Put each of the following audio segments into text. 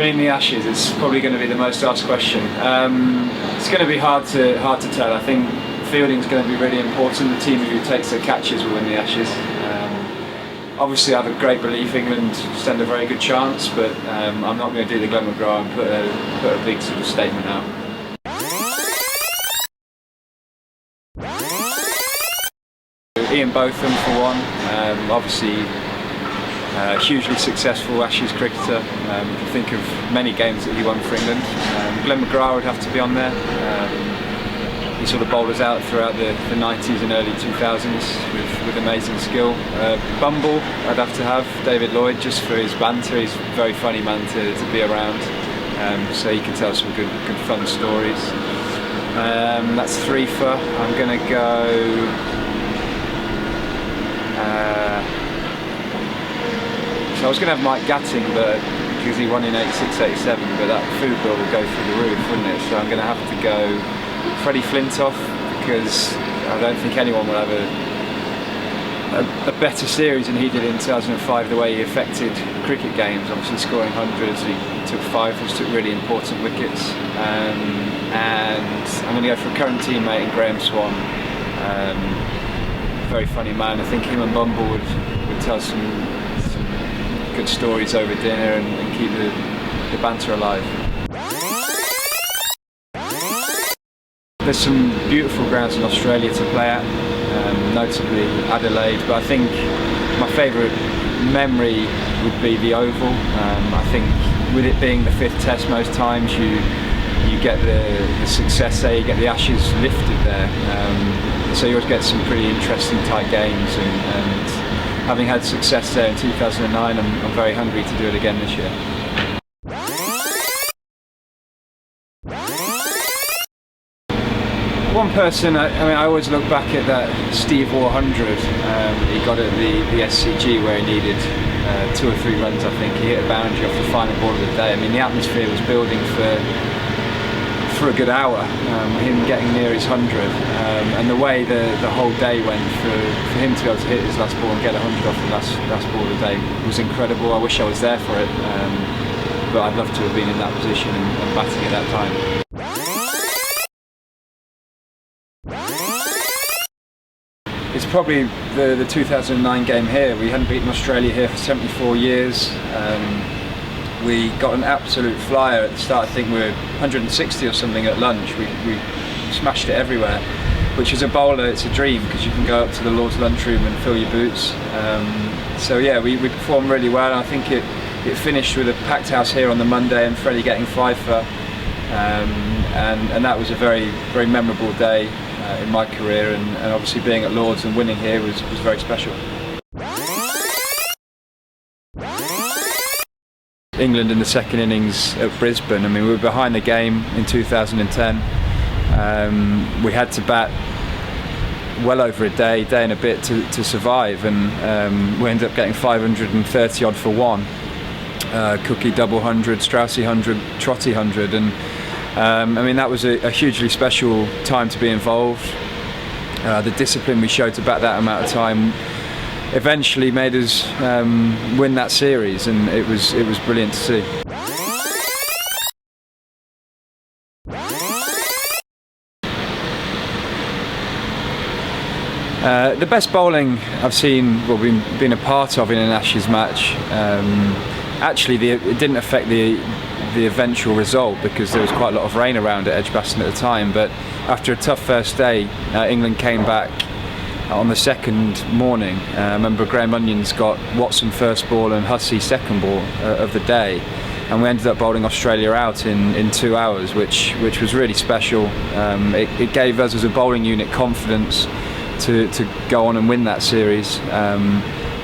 winning the Ashes? It's probably going to be the most asked question. It's going to be hard to tell. I think fielding is going to be really important. The team who takes the catches will win the Ashes. Obviously, I have a great belief England stand a very good chance, but I'm not going to do the Glenn McGrath and put a big sort of statement out. Ian Botham for one, obviously hugely successful Ashes cricketer. You can think of many games that he won for England. Glenn McGrath would have to be on there. He sort of bowled us out throughout the 90s and early 2000s with amazing skill. Bumble I'd have to have, David Lloyd, just for his banter. He's a very funny man to be around, so he can tell some good fun stories. That's three for. I'm going to go... so I was going to have Mike Gatting, but because he won in 86, 87, but that food bill will go through the roof, wouldn't it? So I'm going to have to go Freddie Flintoff, because I don't think anyone will have a better series than he did in 2005, the way he affected cricket games, obviously scoring hundreds. He took fifers, took really important wickets. And I'm going to go for a current teammate in Graham Swan. Very funny man. I think him and Bumble would tell some good stories over dinner and keep the banter alive. There's some beautiful grounds in Australia to play at, notably Adelaide, but I think my favourite memory would be the Oval. I think with it being the fifth test, most times you get the success there, you get the Ashes lifted there, so you always get some pretty interesting tight games, and having had success there in 2009, I'm very hungry to do it again this year. One person, I always look back at that Steve Waugh 100. He got at the SCG where he needed 2 or 3 runs, I think. He hit a boundary off the final ball of the day. I mean, the atmosphere was building for a good hour, him getting near his 100, and the way the whole day went for him to be able to hit his last ball and get 100 off the last ball of the day was incredible. I wish I was there for it, but I'd love to have been in that position and batting at that time. It's probably the 2009 game here. We hadn't beaten Australia here for 74 years. We got an absolute flyer at the start. I think we were 160 or something at lunch. We smashed it everywhere, which as a bowler it's a dream, because you can go up to the Lord's lunchroom and fill your boots. So yeah, we performed really well. I think it finished with a packed house here on the Monday and Freddie getting 5 for, and that was a very, very memorable day in my career, and obviously being at Lord's and winning here was very special. England in the second innings at Brisbane, I mean, we were behind the game in 2010. We had to bat well over a day and a bit to survive, and we ended up getting 530 odd for one. Cookie double 100, Straussy 100, Trotty 100, and I mean, that was a hugely special time to be involved. The discipline we showed to bat that amount of time eventually made us win that series, and it was brilliant to see. The best bowling I've seen, well, been a part of in an Ashes match. Actually, it didn't affect the eventual result, because there was quite a lot of rain around at Edgbaston at the time, but after a tough first day, England came back on the second morning. I remember Graham Onions got Watson first ball and Hussey second ball of the day, and we ended up bowling Australia out in 2 hours, which was really special. It gave us as a bowling unit confidence to go on and win that series,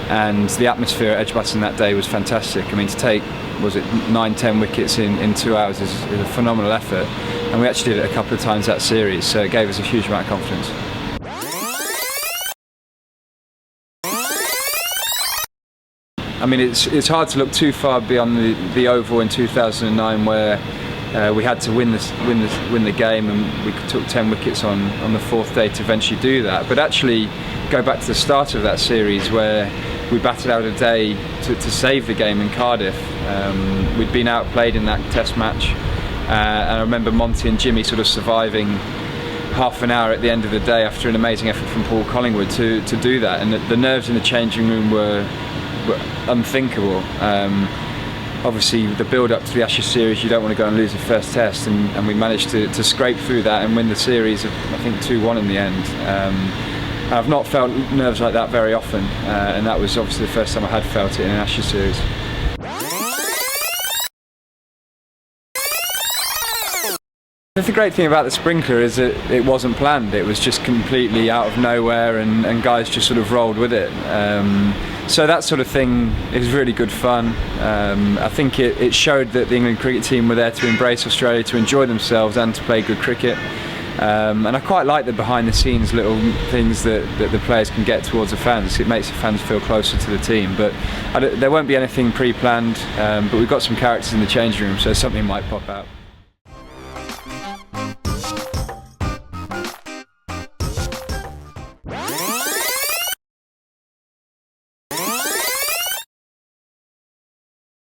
and the atmosphere at Edgbaston that day was fantastic. I mean, to take, was it 9-10 wickets in 2 hours is a phenomenal effort, and we actually did it a couple of times that series, so it gave us a huge amount of confidence. I mean, it's hard to look too far beyond the Oval in 2009, where we had to win the game, and we took 10 wickets on the fourth day to eventually do that. But actually, go back to the start of that series, where we batted out a day to save the game in Cardiff. we'd been outplayed in that Test match, and I remember Monty and Jimmy sort of surviving half an hour at the end of the day after an amazing effort from Paul Collingwood to do that, and the nerves in the changing room were unthinkable. Obviously, the build-up to the Ashes series, you don't want to go and lose your first Test, and we managed to scrape through that and win the series of, I think, 2-1 in the end. I've not felt nerves like that very often, and that was obviously the first time I had felt it in an Ashes series. The great thing about the sprinkler is that it wasn't planned. It was just completely out of nowhere, and guys just sort of rolled with it. So that sort of thing is really good fun. I think it showed that the England cricket team were there to embrace Australia, to enjoy themselves and to play good cricket. And I quite like the behind the scenes little things that the players can get towards the fans. It makes the fans feel closer to the team. But there won't be anything pre-planned, but we've got some characters in the changing room, so something might pop out.